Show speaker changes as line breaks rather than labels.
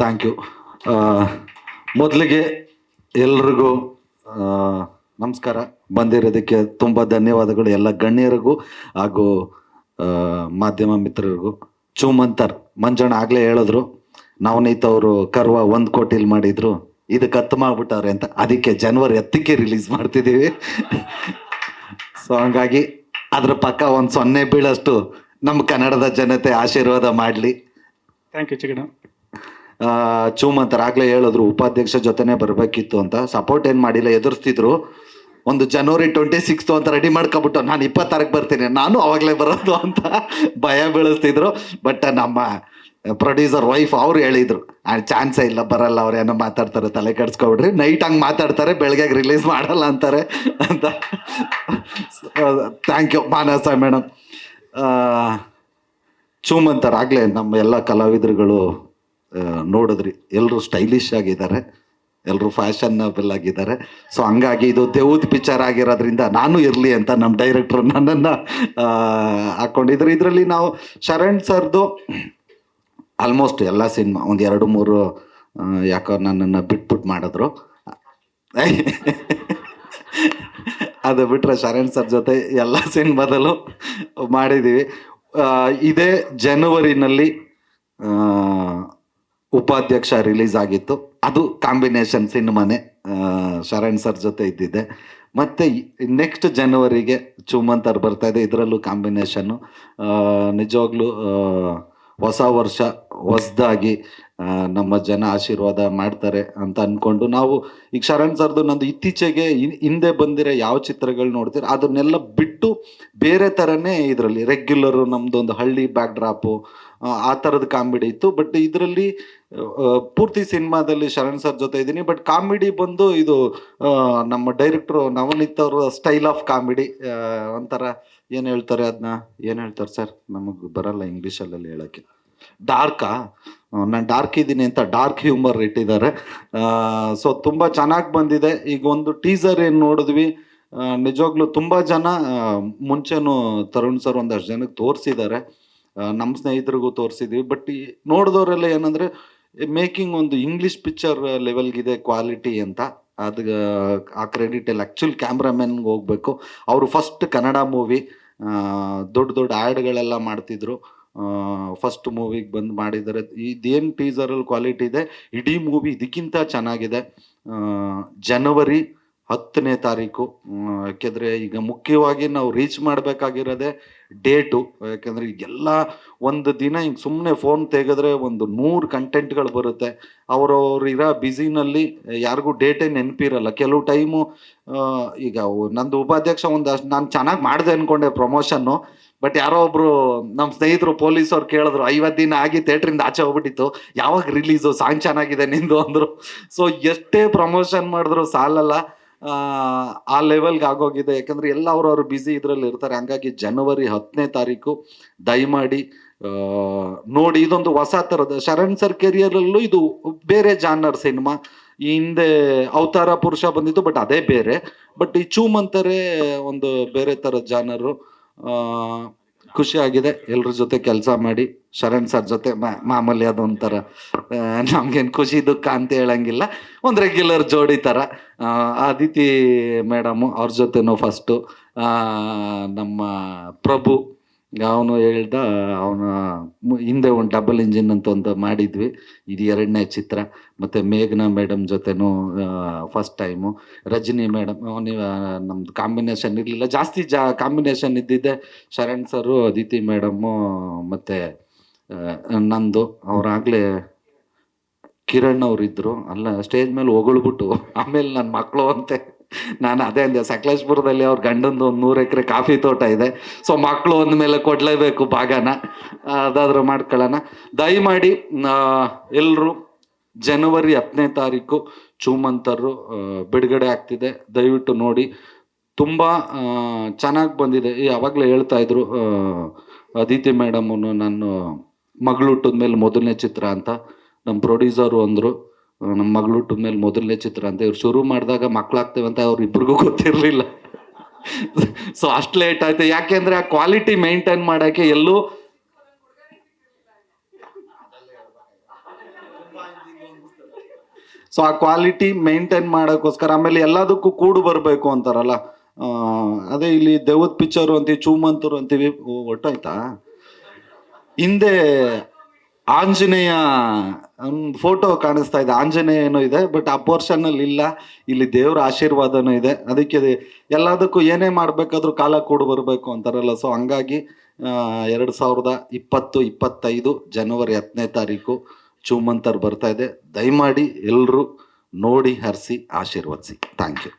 Thank you. ಮೊದಲಿಗೆ ಎಲ್ರಿಗೂ ನಮಸ್ಕಾರ. ಬಂದಿರೋದಕ್ಕೆ ತುಂಬ ಧನ್ಯವಾದಗಳು ಎಲ್ಲ ಗಣ್ಯರಿಗೂ ಹಾಗೂ ಮಾಧ್ಯಮ ಮಿತ್ರರಿಗೂ. ಚೂಮಂತರ್ ಮಂಜಣ್ಣ ಆಗಲೇ ಹೇಳಿದ್ರು, ನವನೀತ್ ಅವರು ಕರ್ವ 1 ಕೋಟಿಲಿ ಮಾಡಿದ್ರು, ಇದಕ್ಕೆ 10 ಮಾಡ್ಬಿಟ್ಟವ್ರೆ ಅಂತ. ಅದಕ್ಕೆ ಜನವರಿ 10ಕ್ಕೆ ರಿಲೀಸ್ ಮಾಡ್ತಿದ್ದೀವಿ. ಸೊ ಹಂಗಾಗಿ ಅದ್ರ ಪಕ್ಕ 0 ಬೀಳಷ್ಟು ನಮ್ಮ ಕನ್ನಡದ ಜನತೆ ಆಶೀರ್ವಾದ ಮಾಡಲಿ.
Thank you ಚಿಗಣ.
ಚೂಮಂತರ್ ಆಗ್ಲೇ ಹೇಳಿದ್ರು ಉಪಾಧ್ಯಕ್ಷ ಜೊತೆನೆ ಬರ್ಬೇಕಿತ್ತು ಅಂತ. ಸಪೋರ್ಟ್ ಏನ್ ಮಾಡಿಲ್ಲ, ಎದುರಿಸ್ತಿದ್ರು. ಒಂದು ಜನವರಿ 26 ಅಂತ ರೆಡಿ ಮಾಡ್ಕೊಬಿಟ್ಟು ನಾನು 26ಕ್ಕೆ ಬರ್ತೀನಿ, ನಾನು ಅವಾಗಲೇ ಬರೋದು ಅಂತ ಭಯ ಬೀಳಿಸ್ತಿದ್ರು. ಬಟ್ ನಮ್ಮ ಪ್ರೊಡ್ಯೂಸರ್ ವೈಫ್ ಅವ್ರು ಹೇಳಿದ್ರು ಚಾನ್ಸೇ ಇಲ್ಲ, ಬರಲ್ಲ, ಅವ್ರು ಏನೋ ಮಾತಾಡ್ತಾರೆ, ತಲೆ ಕೆಡ್ಸ್ಕೊಬಿಡ್ರಿ, ನೈಟ್ ಹಂಗೆ ಮಾತಾಡ್ತಾರೆ, ಬೆಳಗ್ಗೆ ರಿಲೀಸ್ ಮಾಡಲ್ಲ ಅಂತಾರೆ ಅಂತ. Thank you Manasa madam. ಚೂಮಂತರ್ ಆಗ್ಲೇ ನಮ್ಮ ಎಲ್ಲ ಕಲಾವಿದರುಗಳು ನೋಡಿದ್ರಿ, ಎಲ್ಲರೂ ಸ್ಟೈಲಿಶ್ ಆಗಿದ್ದಾರೆ, ಎಲ್ಲರೂ ಫ್ಯಾಷನಬಲ್ ಆಗಿದ್ದಾರೆ. ಸೊ ಹಂಗಾಗಿ ಇದು ದೇವ್ದ ಪಿಕ್ಚರ್ ಆಗಿರೋದ್ರಿಂದ ನಾನು ಇರಲಿ ಅಂತ ನಮ್ಮ ಡೈರೆಕ್ಟ್ರು ನನ್ನನ್ನು ಹಾಕ್ಕೊಂಡಿದ್ರು. ಇದರಲ್ಲಿ ನಾವು ಶರಣ್ ಸರ್ದು ಆಲ್ಮೋಸ್ಟ್ ಎಲ್ಲ ಸಿನಿಮಾ ಒಂದು 2-3 ಯಾಕೋ ನನ್ನನ್ನು ಬಿಟ್ಬಿಟ್ಟು ಮಾಡಿದ್ರು. ಅದು ಬಿಟ್ಟರೆ ಶರಣ್ ಸರ್ ಜೊತೆ ಎಲ್ಲ ಸಿನಿಮಾದಲ್ಲೂ ಮಾಡಿದ್ದೀವಿ. ಇದೇ ಜನವರಿನಲ್ಲಿ ಉಪಾಧ್ಯಕ್ಷ ರಿಲೀಸ್ ಆಗಿತ್ತು, ಅದು ಕಾಂಬಿನೇಷನ್ ಸಿನಿಮಾನೇ, ಶರಣ್ ಸರ್ ಜೊತೆ ಇದ್ದಿದ್ದೆ. ಮತ್ತು ನೆಕ್ಸ್ಟ್ ಜನವರಿಗೆ ಚೂಮಂತರ್ ಬರ್ತಾ ಇದೆ, ಇದರಲ್ಲೂ ಕಾಂಬಿನೇಷನ್ನು. ನಿಜವಾಗ್ಲೂ ಹೊಸ ವರ್ಷ ಹೊಸದಾಗಿ ನಮ್ಮ ಜನ ಆಶೀರ್ವಾದ ಮಾಡ್ತಾರೆ ಅಂತ ಅಂದ್ಕೊಂಡು ನಾವು ಈಗ ಶರಣ್ ಸರ್ದು ನಂದು ಇತ್ತೀಚೆಗೆ ಹಿಂದೆ ಬಂದಿರೋ ಯಾವ ಚಿತ್ರಗಳು ನೋಡ್ತೀರ ಅದನ್ನೆಲ್ಲ ಬಿಟ್ಟು ಬೇರೆ ಥರನೇ ಇದರಲ್ಲಿ ರೆಗ್ಯುಲರು ನಮ್ಮದೊಂದು ಹಳ್ಳಿ ಬ್ಯಾಕ್ ಡ್ರಾಪು ಆ ಥರದ ಕಾಮಿಡಿ ಇತ್ತು. ಬಟ್ ಇದರಲ್ಲಿ ಪೂರ್ತಿ ಸಿನಿಮಾದಲ್ಲಿ ಶರಣ್ ಸರ್ ಜೊತೆ ಇದ್ದೀನಿ. ಬಟ್ ಕಾಮಿಡಿ ಬಂದು ಇದು ನಮ್ಮ ಡೈರೆಕ್ಟ್ರು ನವನೀತ್ ಅವರ ಸ್ಟೈಲ್ ಆಫ್ ಕಾಮಿಡಿ. ಒಂಥರ ಏನು ಹೇಳ್ತಾರೆ, ಅದನ್ನ ಏನು ಹೇಳ್ತಾರೆ ಸರ್, ನಮಗೆ ಬರಲ್ಲ ಇಂಗ್ಲೀಷಲ್ಲಿ ಹೇಳೋಕ್ಕೆ. ಡಾರ್ಕಾ, ನಾನು ಡಾರ್ಕ್ ಇದ್ದೀನಿ ಅಂತ ಡಾರ್ಕ್ ಹ್ಯೂಮರ್ ಇಟ್ಟಿದ್ದಾರೆ. ಸೊ ತುಂಬ ಚೆನ್ನಾಗಿ ಬಂದಿದೆ. ಈಗ ಒಂದು ಟೀಸರ್ ಏನು ನೋಡಿದ್ವಿ, ನಿಜವಾಗ್ಲೂ ತುಂಬ ಜನ ಮುಂಚೆನೂ ತರುಣ್ ಸರ್ ಒಂದಷ್ಟು ಜನಕ್ಕೆ ತೋರಿಸಿದ್ದಾರೆ, ನಮ್ಮ ಸ್ನೇಹಿತರಿಗೂ ತೋರಿಸಿದ್ವಿ. ಬಟ್ ಈ ನೋಡಿದವರೆಲ್ಲ ಏನಂದರೆ ಮೇಕಿಂಗ್ ಒಂದು ಇಂಗ್ಲೀಷ್ ಪಿಕ್ಚರ್ ಲೆವೆಲ್ಗಿದೆ ಕ್ವಾಲಿಟಿ ಅಂತ. ಅದು ಆ ಕ್ರೆಡಿಟ್ ಎಲ್ಲ ಆ್ಯಕ್ಚುಲಿ ಕ್ಯಾಮ್ರಾಮನ್ಗೆ ಹೋಗಬೇಕು. ಅವರು ಫಸ್ಟ್ ಕನ್ನಡ ಮೂವಿ, ದೊಡ್ಡ ಆ್ಯಡ್ಗಳೆಲ್ಲ ಮಾಡ್ತಿದ್ರು, ಫಸ್ಟ್ ಮೂವಿಗೆ ಬಂದು ಮಾಡಿದ್ದಾರೆ. ಇದೇನು ಟೀಸರಲ್ಲಿ ಕ್ವಾಲಿಟಿ ಇದೆ, ಇಡೀ ಮೂವಿ ಇದಕ್ಕಿಂತ ಚೆನ್ನಾಗಿದೆ. ಜನವರಿ 10ನೇ ತಾರೀಕು, ಯಾಕೆಂದರೆ ಈಗ ಮುಖ್ಯವಾಗಿ ನಾವು ರೀಚ್ ಮಾಡಬೇಕಾಗಿರೋದೇ ಡೇಟು. ಯಾಕೆಂದರೆ ಈಗೆಲ್ಲ ಒಂದು ದಿನ ಹಿಂಗೆ ಸುಮ್ಮನೆ ಫೋನ್ ತೆಗೆದ್ರೆ ಒಂದು 100 ಕಂಟೆಂಟ್ಗಳು ಬರುತ್ತೆ. ಅವ್ರವ್ರು ಇರೋ ಬ್ಯುಸಿನಲ್ಲಿ ಯಾರಿಗೂ ಡೇಟೇ ನೆನಪಿರಲ್ಲ. ಕೆಲವು ಟೈಮು ಈಗ ನಂದು ಉಪಾಧ್ಯಕ್ಷ ಒಂದಷ್ಟು ನಾನು ಚೆನ್ನಾಗಿ ಮಾಡಿದೆ ಅಂದ್ಕೊಂಡೆ ಪ್ರಮೋಷನ್ನು. ಬಟ್ ಯಾರೋ ಒಬ್ರು ನಮ್ಮ ಸ್ನೇಹಿತರು ಪೊಲೀಸವ್ರು ಕೇಳಿದ್ರು, 50 ದಿನ ಆಗಿ ಥಿಯೇಟ್ರಿಂದ ಆಚೆ ಹೋಗ್ಬಿಟ್ಟಿತ್ತು, ಯಾವಾಗ ರಿಲೀಸು, ಸಾಂಗ್ ಚೆನ್ನಾಗಿದೆ ನಿಂದು ಅಂದರು. ಸೊ ಎಷ್ಟೇ ಪ್ರಮೋಷನ್ ಮಾಡಿದ್ರು ಸಾಲಲ್ಲ, ಆ ಲೆವೆಲ್ಗೆ ಆಗೋಗಿದೆ. ಯಾಕಂದರೆ ಎಲ್ಲ ಅವ್ರವ್ರು ಬ್ಯುಸಿ ಇದರಲ್ಲಿ ಇರ್ತಾರೆ. ಹಂಗಾಗಿ ಜನವರಿ 10ನೇ ತಾರೀಕು ದಯಮಾಡಿ ನೋಡಿ. ಇದೊಂದು ಹೊಸ ಥರದ ಶರಣ್ ಸರ್ ಕೆರಿಯರಲ್ಲೂ ಇದು ಬೇರೆ ಜಾನರ್ ಸಿನಿಮಾ. ಈ ಹಿಂದೆ ಅವತಾರ ಪುರುಷ ಬಂದಿತ್ತು, ಬಟ್ ಅದೇ ಬೇರೆ. ಬಟ್ ಈ ಚೂಮಂತರೇ ಒಂದು ಬೇರೆ ಥರದ ಜಾನರು. ಖುಷಿ ಆಗಿದೆ ಎಲ್ಲರ ಜೊತೆ ಕೆಲಸ ಮಾಡಿ. ಶರಣ್ ಸರ್ ಜೊತೆ ಮಾಮೂಲಿ ಅದೊಂಥರ ನಮ್ಗೇನು ಖುಷಿ ದುಃಖ ಅಂತ ಹೇಳಂಗಿಲ್ಲ, ಒಂದು ರೆಗ್ಯುಲರ್ ಜೋಡಿ ಥರ. ಅದಿತಿ ಮೇಡಮು ಅವ್ರ ಜೊತೆನೂ ಫಸ್ಟು. ನಮ್ಮ ಪ್ರಭು ಅವನು ಹೇಳ್ದ, ಅವನ ಹಿಂದೆ ಒಂದು ಡಬಲ್ ಇಂಜಿನ್ ಅಂತ ಒಂದು ಮಾಡಿದ್ವಿ, ಇದು 2ನೇ ಚಿತ್ರ. ಮತ್ತು ಮೇಘನಾ ಮೇಡಮ್ ಜೊತೆನೂ ಫಸ್ಟ್ ಟೈಮು. ರಜನಿ ಮೇಡಮ್ ನೀವು ನಮ್ಮದು ಕಾಂಬಿನೇಷನ್ ಇರಲಿಲ್ಲ ಜಾಸ್ತಿ, ಕಾಂಬಿನೇಷನ್ ಇದ್ದಿದ್ದೆ ಶರಣ್ ಸರು, ಅದಿತಿ ಮೇಡಮ್ಮು ಮತ್ತು ನಂದು. ಅವರಾಗಲೇ ಕಿರಣ್ ಅವರಿದ್ದರು, ಅಲ್ಲ ಸ್ಟೇಜ್ ಮೇಲೆ ಹೊಗಳ್ಬಿಟ್ಟು ಆಮೇಲೆ ನನ್ನ ಮಕ್ಕಳು ಅಂತೆ. ನಾನು ಅದೇ ಅಂದೆ, ಸಕಲೇಶ್ಪುರದಲ್ಲಿ ಅವ್ರ ಗಂಡಂದು ಒಂದು 100 ಎಕರೆ ಕಾಫಿ ತೋಟ ಇದೆ. ಸೊ ಮಕ್ಕಳು ಅಂದ ಮೇಲೆ ಕೊಡಲೇಬೇಕು ಭಾಗನ, ಅದಾದರೂ ಮಾಡ್ಕೊಳ್ಳೋಣ. ದಯಮಾಡಿ ಎಲ್ಲರೂ ಜನವರಿ 10ನೇ ತಾರೀಕು ಚೂಮಂತರು ಬಿಡುಗಡೆ ಆಗ್ತಿದೆ, ದಯವಿಟ್ಟು ನೋಡಿ. ತುಂಬ ಚೆನ್ನಾಗಿ ಬಂದಿದೆ. ಆವಾಗಲೇ ಹೇಳ್ತಾಯಿದ್ರು ಅದಿತಿ ಮೇಡಮನ್ನು, ನಾನು ಮಗಳು ಹುಟ್ಟಿದ ಮೇಲೆ ಮೊದಲನೇ ಚಿತ್ರ ಅಂತ ನಮ್ಮ ಪ್ರೊಡ್ಯೂಸರು ಅಂದರು. ನಮ್ಮ ಮಗಳು ಹುಟ್ಟಿದ ಮೇಲೆ ಮೊದಲನೇ ಚಿತ್ರ ಅಂತ. ಇವ್ರು ಶುರು ಮಾಡಿದಾಗ ಮಕ್ಕಳಾಗ್ತೇವೆ ಅಂತ ಅವ್ರಿಬ್ರಿಗೂ ಗೊತ್ತಿರಲಿಲ್ಲ. ಸೊ ಅಷ್ಟು ಲೇಟ್ ಆಯ್ತು. ಯಾಕೆಂದರೆ ಆ ಕ್ವಾಲಿಟಿ ಮೇಂಟೈನ್ ಮಾಡೋಕ್ಕೆ ಎಲ್ಲೂ ಸೊ ಆ ಕ್ವಾಲಿಟಿ ಮೇಂಟೈನ್ ಮಾಡೋಕ್ಕೋಸ್ಕರ, ಆಮೇಲೆ ಎಲ್ಲದಕ್ಕೂ ಕೂಡು ಬರಬೇಕು ಅಂತಾರಲ್ಲ, ಅದೇ ಇಲ್ಲಿ ದೆವ್ವದ ಪಿಕ್ಚರು ಅಂತೀವಿ, ಚೂಮಂತರು ಅಂತೀವಿ, ಒಟ್ಟಾಯ್ತಾ ಹಿಂದೆ ಆಂಜನೇಯ ಫೋಟೋ ಕಾಣಿಸ್ತಾ ಇದೆ, ಆಂಜನೇಯ ಏನೋ ಇದೆ, ಬಟ್ ಆ ಪೋರ್ಷನ್ ಅಲ್ಲಿ ಇಲ್ಲ. ಇಲ್ಲಿ ದೇವ್ರ ಆಶೀರ್ವಾದನೂ ಇದೆ. ಅದಕ್ಕೆ ಎಲ್ಲದಕ್ಕೂ ಏನೇ ಮಾಡ್ಬೇಕಾದ್ರೂ ಕಾಲ ಕೂಡು ಬರಬೇಕು ಅಂತಾರಲ್ಲ. ಸೊ ಹಂಗಾಗಿ 2025 ಜನವರಿ 10ನೇ ತಾರೀಕು ಚೂಮಂತರ್ ಬರ್ತಾ ಇದೆ. ದಯಮಾಡಿ ಎಲ್ಲರೂ ನೋಡಿ ಹರಿಸಿ ಆಶೀರ್ವದಿಸಿ. Thank you.